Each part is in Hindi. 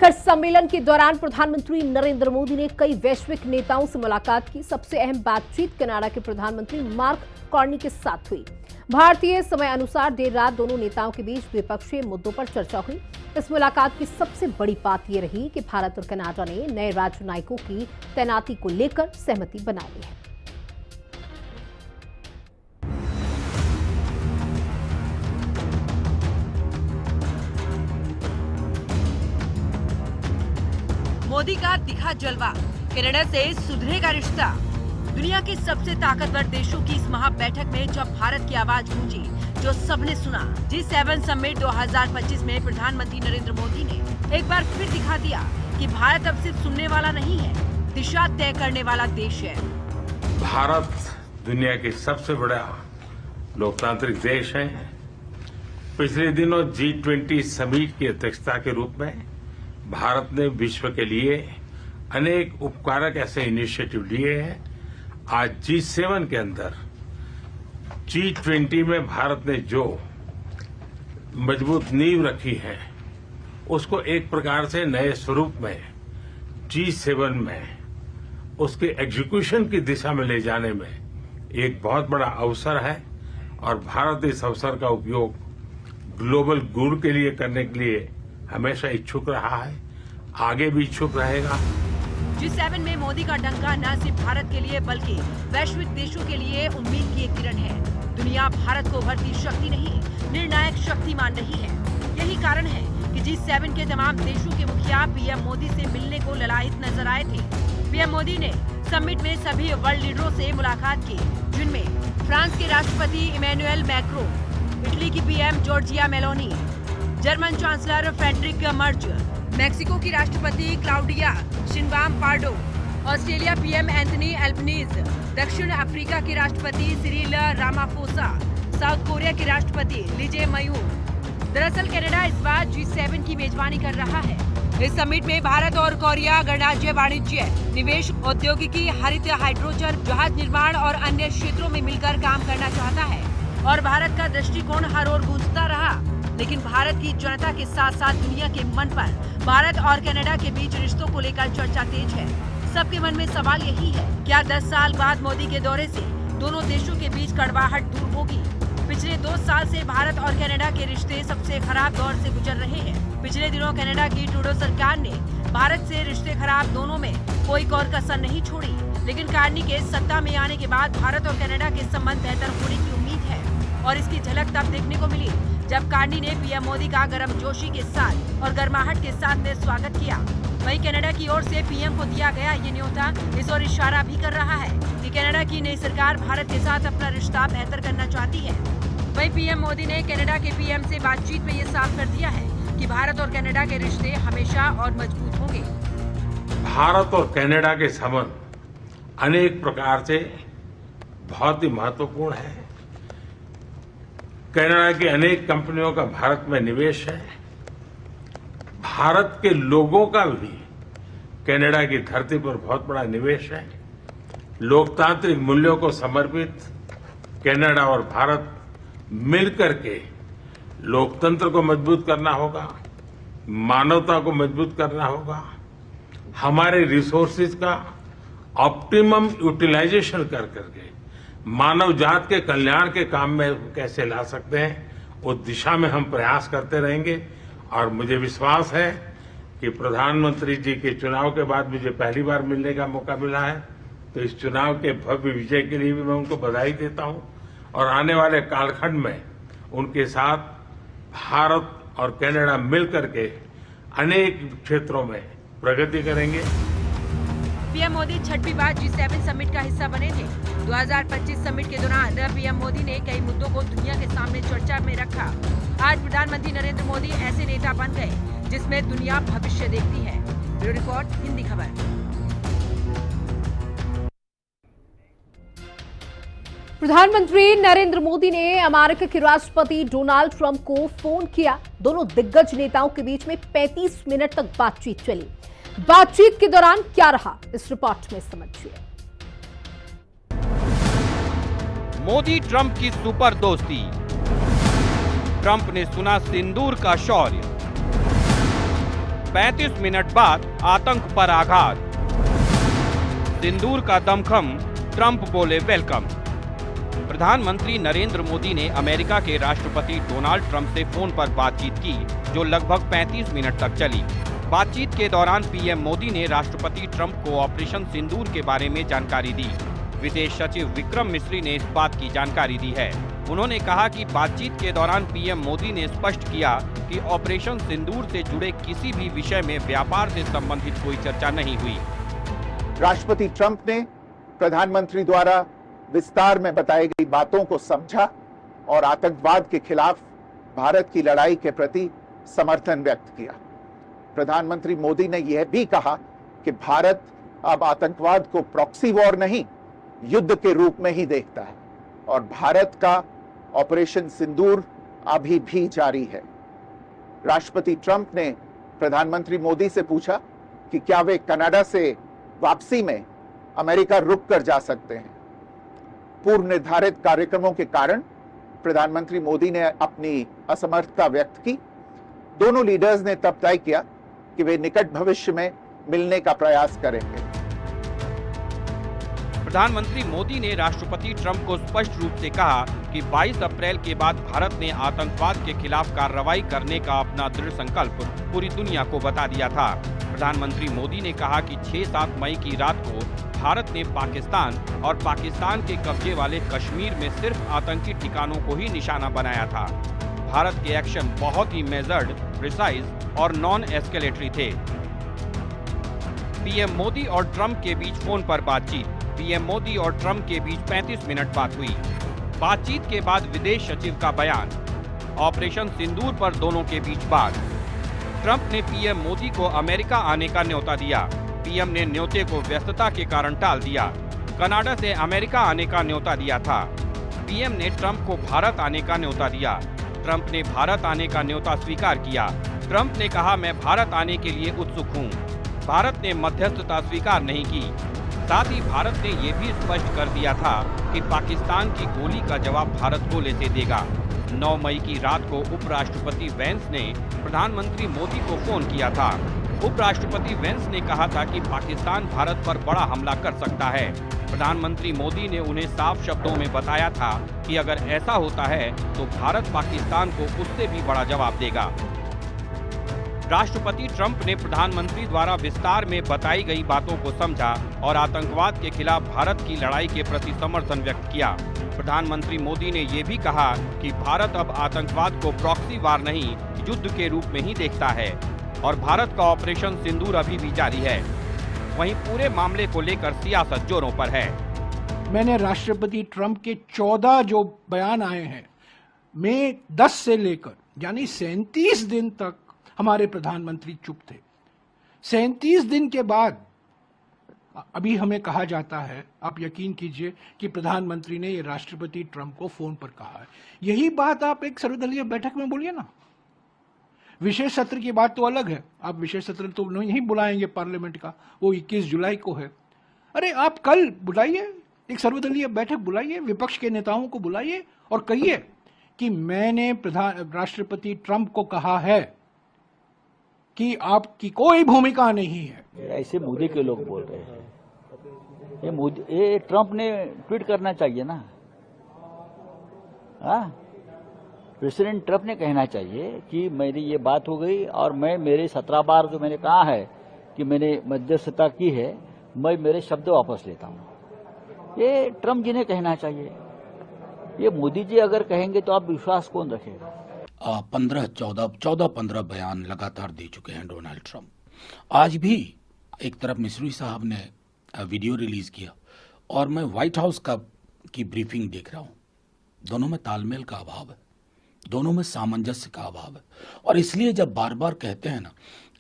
शिखर सम्मेलन के दौरान प्रधानमंत्री नरेंद्र मोदी ने कई वैश्विक नेताओं से मुलाकात की। सबसे अहम बातचीत कनाडा के प्रधानमंत्री मार्क कार्नी के साथ हुई। भारतीय समय अनुसार देर रात दोनों नेताओं के बीच द्विपक्षीय मुद्दों पर चर्चा हुई। इस मुलाकात की सबसे बड़ी बात यह रही कि भारत और कनाडा ने नए राजनयिकों की तैनाती को लेकर सहमति बना ली है। मोदी का दिखा जलवा, कनाडा से सुधरेगा रिश्ता। दुनिया के सबसे ताकतवर देशों की इस महा बैठक में जब भारत की आवाज गूंजी, जो सबने सुना। G7 समिट 2025 में प्रधानमंत्री नरेंद्र मोदी ने एक बार फिर दिखा दिया कि भारत अब सिर्फ सुनने वाला नहीं है, दिशा तय करने वाला देश है। भारत दुनिया की सबसे बड़ा लोकतांत्रिक देश है। पिछले दिनों G20 समिट की अध्यक्षता के रूप में भारत ने विश्व के लिए अनेक उपकारक ऐसे इनिशिएटिव लिए हैं। आज G7 के अंदर G20 में भारत ने जो मजबूत नींव रखी है, उसको एक प्रकार से नए स्वरूप में G7 में उसके एग्जीक्यूशन की दिशा में ले जाने में एक बहुत बड़ा अवसर है और भारत इस अवसर का उपयोग ग्लोबल गुड के लिए करने के लिए हमेशा इच्छुक रहा है, आगे भी इच्छुक रहेगा। G7 में मोदी का डंका न सिर्फ भारत के लिए बल्कि वैश्विक देशों के लिए उम्मीद की एक किरण है। दुनिया भारत को उभरती शक्ति नहीं, निर्णायक शक्ति मान रही है। यही कारण है कि G7 के तमाम देशों के मुखिया पीएम मोदी से मिलने को ललायत नजर आए थे। पीएम मोदी ने समिट में सभी वर्ल्ड लीडरों से मुलाकात की, जिनमें फ्रांस के राष्ट्रपति इमैनुएल मैक्रो, इटली की PM Giorgia Meloni, German chancellor Friedrich Merz, Mexico की राष्ट्रपति Claudia Sheinbaum Pardo, Australia PM Anthony Albanese, दक्षिण अफ्रीका के राष्ट्रपति सिरिल रामाफोसा, साउथ कोरिया के राष्ट्रपति लीजे मयूर। दरअसल कनाडा इस बार G7 की मेजबानी कर रहा है। इस समिट में भारत और कोरिया गणराज्य वाणिज्य, निवेश, औद्योगिकी, हरित हाइड्रोजन, जहाज निर्माण और अन्य क्षेत्रों में मिलकर काम करना चाहता है। और भारत का दृष्टिकोण हर ओर गूंजता रहा, लेकिन भारत की जनता के साथ साथ दुनिया के मन पर भारत और कनाडा के बीच रिश्तों को लेकर चर्चा तेज है। सबके मन में सवाल यही है, क्या 10 साल बाद मोदी के दौरे से दोनों देशों के बीच कड़वाहट दूर होगी? पिछले 2 साल से भारत और कनाडा के रिश्ते सबसे खराब दौर से गुजर रहे हैं। पिछले दिनों कनाडा की ट्रूडो सरकार ने भारत से रिश्ते खराब दोनों में कोई और कसर नहीं छोड़ी, लेकिन कार्नी के सत्ता में आने के बाद भारत और कनाडा के संबंध बेहतर होने की उम्मीद है। और इसकी झलक तब देखने को मिली जब कार्नी ने पीएम मोदी का गर्मजोशी के साथ और गर्माहट के साथ ने स्वागत किया। वहीं कनाडा की ओर से पीएम को दिया गया ये न्योता इस ओर इशारा भी कर रहा है कि कनाडा की नई सरकार भारत के साथ अपना रिश्ता बेहतर करना चाहती है। वहीं पीएम मोदी ने कनाडा के पीएम से बातचीत में ये साफ कर दिया है कि भारत और कनाडा के रिश्ते हमेशा और मजबूत होंगे। भारत और कनाडा के संबंध अनेक प्रकार से बहुत ही महत्वपूर्ण है। कनाडा की अनेक कंपनियों का भारत में निवेश है। भारत के लोगों का भी कनाडा की धरती पर बहुत बड़ा निवेश है। लोकतांत्रिक मूल्यों को समर्पित कनाडा और भारत मिलकर के लोकतंत्र को मजबूत करना होगा, मानवता को मजबूत करना होगा, हमारे रिसोर्सेज का ऑप्टिमम यूटिलाइजेशन कर करके मानव जात के कल्याण के काम में कैसे ला सकते हैं, उस दिशा में हम प्रयास करते रहेंगे। और मुझे विश्वास है कि प्रधानमंत्री जी के चुनाव के बाद मुझे पहली बार मिलने का मौका मिला है, तो इस चुनाव के भव्य विजय के लिए भी मैं उनको बधाई देता हूं और आने वाले कालखंड में उनके साथ भारत और कनाडा मिलकर के अनेक क्षेत्रों में प्रगति करेंगे। पीएम मोदी 6वीं बार G7 समिट का हिस्सा बने थे। 2025 समिट के दौरान पीएम मोदी ने कई मुद्दों को दुनिया के सामने चर्चा में रखा। आज प्रधानमंत्री नरेंद्र मोदी ऐसे नेता बन गए जिसमें दुनिया भविष्य देखती है। ब्यूरो रिपोर्ट, हिंदी खबर। प्रधानमंत्री नरेंद्र मोदी ने अमेरिका के राष्ट्रपति डोनाल्ड ट्रंप को फोन किया। दोनों दिग्गज नेताओं के बीच में 35 मिनट तक बातचीत चली। बातचीत के दौरान क्या रहा, इस रिपोर्ट में समझिए। मोदी ट्रंप की सुपर दोस्ती। ट्रंप ने सुना सिंदूर का शौर्य। 35 मिनट बाद आतंक पर आघात। सिंदूर का दमखम, ट्रंप बोले वेलकम। प्रधानमंत्री नरेंद्र मोदी ने अमेरिका के राष्ट्रपति डोनाल्ड ट्रंप से फोन पर बातचीत की, जो लगभग 35 मिनट तक चली। बातचीत के दौरान पीएम मोदी ने राष्ट्रपति ट्रंप को ऑपरेशन सिंदूर के बारे में जानकारी दी। विदेश सचिव विक्रम मिस्री ने इस बात की जानकारी दी है। उन्होंने कहा कि बातचीत के दौरान पीएम मोदी ने स्पष्ट किया कि ऑपरेशन सिंदूर से जुड़े किसी भी विषय में व्यापार से संबंधित कोई चर्चा नहीं हुई। राष्ट्रपति ट्रंप ने प्रधानमंत्री द्वारा विस्तार में बताई गई बातों को समझा और आतंकवाद के खिलाफ भारत की लड़ाई के प्रति समर्थन व्यक्त किया। प्रधानमंत्री मोदी ने यह भी कहा कि भारत अब आतंकवाद को प्रॉक्सी वॉर नहीं, युद्ध के रूप में ही देखता है और भारत का ऑपरेशन सिंदूर अभी भी जारी है। राष्ट्रपति ट्रंप ने प्रधानमंत्री मोदी से पूछा कि क्या वे कनाडा से वापसी में अमेरिका रुक कर जा सकते हैं। पूर्व निर्धारित कार्यक्रमों के कारण प्रधानमंत्री मोदी ने अपनी असमर्थता व्यक्त की। दोनों लीडर्स ने तब तय किया कि वे निकट भविष्य में मिलने का प्रयास करेंगे। प्रधानमंत्री मोदी ने राष्ट्रपति ट्रंप को स्पष्ट रूप से कहा कि 22 अप्रैल के बाद भारत ने आतंकवाद के खिलाफ कार्रवाई करने का अपना दृढ़ संकल्प पूरी दुनिया को बता दिया था। प्रधानमंत्री मोदी ने कहा कि 6-7 मई की रात को भारत ने पाकिस्तान और पाकिस्तान के कब्जे वाले कश्मीर में सिर्फ आतंकी ठिकानों को ही निशाना बनाया था। भारत के एक्शन बहुत ही मेजर्ड, प्रिसाइज और नॉन एस्केलेटरी थे। पीएम मोदी और ट्रंप के बीच फोन पर बातचीत। पीएम मोदी और ट्रंप के बीच 35 मिनट बात हुई। बातचीत के बाद विदेश सचिव का बयान। ऑपरेशन सिंदूर पर दोनों के बीच बात। ट्रंप ने पीएम मोदी को अमेरिका आने का न्योता दिया। पीएम ने न्योते को व्यस्तता के कारण टाल दिया। कनाडा से अमेरिका आने का न्योता दिया था। पीएम ने ट्रंप को भारत आने का न्योता दिया। ट्रंप ने भारत आने का न्योता स्वीकार किया। ट्रंप ने कहा, मैं भारत आने के लिए उत्सुक हूं। भारत ने मध्यस्थता स्वीकार नहीं की। साथ ही भारत ने यह भी स्पष्ट कर दिया था कि पाकिस्तान की गोली का जवाब भारत गोले से देगा। 9 मई की रात को उपराष्ट्रपति वेंस ने प्रधानमंत्री मोदी को फोन किया था। उपराष्ट्रपति वेंस ने कहा था कि पाकिस्तान भारत पर बड़ा हमला कर सकता है। प्रधानमंत्री मोदी ने उन्हें साफ शब्दों में बताया था कि अगर ऐसा होता है तो भारत पाकिस्तान को उससे भी बड़ा जवाब देगा। राष्ट्रपति ट्रंप ने प्रधानमंत्री द्वारा विस्तार में बताई गई बातों को समझा और आतंकवाद के खिलाफ भारत की लड़ाई के प्रति समर्थन व्यक्त किया। प्रधानमंत्री मोदी ने ये भी कहा कि भारत अब आतंकवाद को प्रॉक्सी वार नहीं, युद्ध के रूप में ही देखता है और भारत का ऑपरेशन सिंदूर अभी भी जारी है। वहीं पूरे मामले को लेकर सियासत जोरों पर है। मैंने राष्ट्रपति ट्रंप के 14 जो बयान आए हैं में 10 से लेकर यानी 37 दिन तक हमारे प्रधानमंत्री चुप थे। 37 दिन के बाद अभी हमें कहा जाता है, आप यकीन कीजिए कि प्रधानमंत्री ने ये राष्ट्रपति ट्रंप को फोन पर कहा है। यही बात आप एक सर्वदलीय बैठक में बोलिए ना। विशेष सत्र की बात तो अलग है, आप विशेष सत्र तो नहीं बुलाएंगे पार्लियामेंट का, वो 21 जुलाई को है। अरे आप कल बुलाइए, एक सर्वदलीय बैठक बुलाइए, विपक्ष के नेताओं को बुलाइए और कहिए कि मैंने राष्ट्रपति ट्रंप को कहा है कि आपकी कोई भूमिका नहीं है। ऐसे मोदी के लोग बोल रहे हैं। ये ट्रंप ने ट्वीट करना चाहिए ना। प्रेसिडेंट ट्रंप ने कहना चाहिए कि मेरी ये बात हो गई और मैं मेरे 17 बार जो मैंने कहा है कि मैंने मध्यस्थता की है, मैं मेरे शब्द वापस लेता हूं। ये ट्रंप जी ने कहना चाहिए। ये मोदी जी अगर कहेंगे तो आप विश्वास कौन रखेगा? 14-15 बयान लगातार दे चुके हैं डोनाल्ड ट्रंप। आज भी एक तरफ मिस्री साहब ने वीडियो रिलीज किया और मैं व्हाइट हाउस की ब्रीफिंग देख रहा हूं। दोनों में तालमेल का अभाव है, दोनों में सामंजस्य का अभाव है। और इसलिए जब बार बार कहते हैं ना,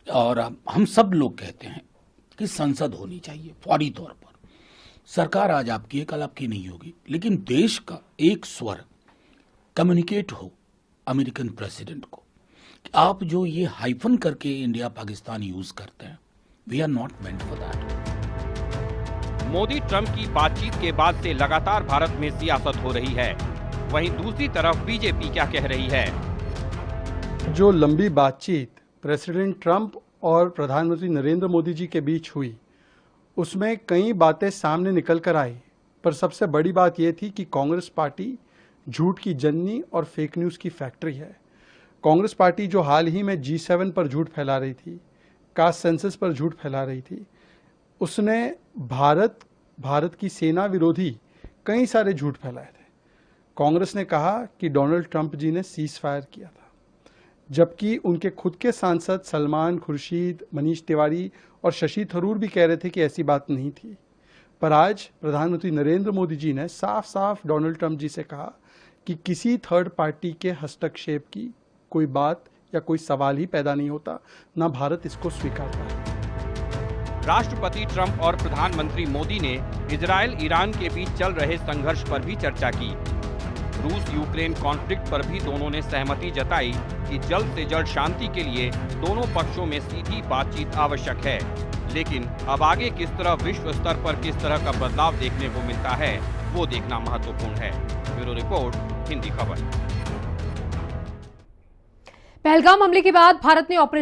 और हम सब लोग कहते हैं कि संसद होनी चाहिए फौरी तौर पर। सरकार आज आपकी है, कल आपकी नहीं होगी, लेकिन देश का एक स्वर कम्युनिकेट हो अमेरिकन प्रेसिडेंट को कि आप जो ये हाइफन करके इंडिया पाकिस्तान यूज करते हैं, we are not meant for that. Modi Trump की बातचीत के बाद से लगातार भारत में सियासत हो रही है। वहीं दूसरी तरफ बीजेपी क्या कह रही है? जो लंबी बातचीत प्रेसिडेंट ट्रंप और प्रधानमंत्री नरेंद्र मोदी जी के बीच हुई, उसमें कई बातें सामने निकल कर आई, पर सबसे बड़ी बात यह थी कि कांग्रेस पार्टी झूठ की जननी और फेक न्यूज़ की फैक्ट्री है। कांग्रेस पार्टी जो हाल ही में G7 पर झूठ फैला रही थी, कास्ट सेंसस पर झूठ फैला रही थी, उसने भारत की सेना विरोधी कई सारे झूठ फैलाए थे। कांग्रेस ने कहा कि डोनाल्ड ट्रंप जी ने सीज फायर किया था, जबकि उनके खुद के सांसद सलमान खुर्शीद, मनीष तिवारी और शशि थरूर भी कह रहे थे कि ऐसी बात नहीं थी। पर आज प्रधानमंत्री नरेंद्र मोदी जी ने साफ साफ डोनाल्ड ट्रंप जी से कहा कि किसी थर्ड पार्टी के हस्तक्षेप की कोई बात या कोई सवाल ही पैदा नहीं होता, ना भारत इसको स्वीकारता है। राष्ट्रपति ट्रंप और प्रधानमंत्री मोदी ने इजरायल ईरान के बीच चल रहे संघर्ष पर भी चर्चा की। रूस यूक्रेन कॉन्फ्लिक्ट पर भी दोनों ने सहमति जताई कि जल्द से जल्द शांति के लिए दोनों पक्षों में सीधी बातचीत आवश्यक है। लेकिन अब आगे किस तरह विश्व स्तर पर किस तरह का बदलाव देखने को मिलता है, वो देखना महत्वपूर्ण है। ब्यूरो रिपोर्ट, हिंदी खबर। पहलगाम हमले के बाद भारत ने ऑपरेशन